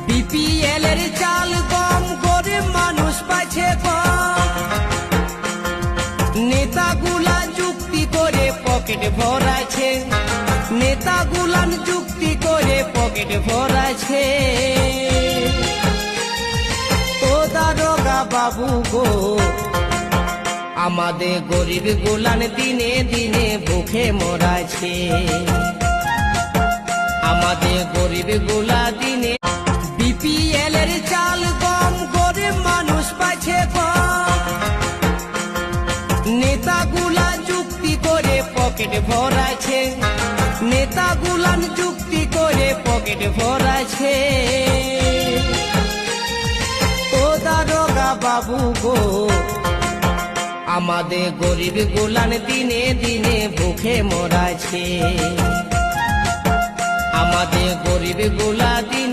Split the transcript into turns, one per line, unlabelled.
BPL এর চাল কম, গরিব মানুষ পাচ্ছে কম। নেতাগুলা যুক্তি করে পকেট ভরাছে, নেতাগুলান যুক্তি করে পকেট ভরাছে। ও দারোগা বাবু গো, আমাদের গরিব গুলান দিনে দিনে ভুখে মরাছে। আমাদের গরিব গুলা দিনে বিপিএল এর চাল কম, গরিব মানুষ পাচ্ছে কম। নেতাগুলা যুক্তি করে পকেট ভরাছে, নেতাগুলান যুক্তি করে পকেট ভরাছে। ও দারোগা বাবু গো, আমাদের গরিব গুলান দিনে দিনে ভুখে মরাছে। আমাদের গরিব গুলা দিনে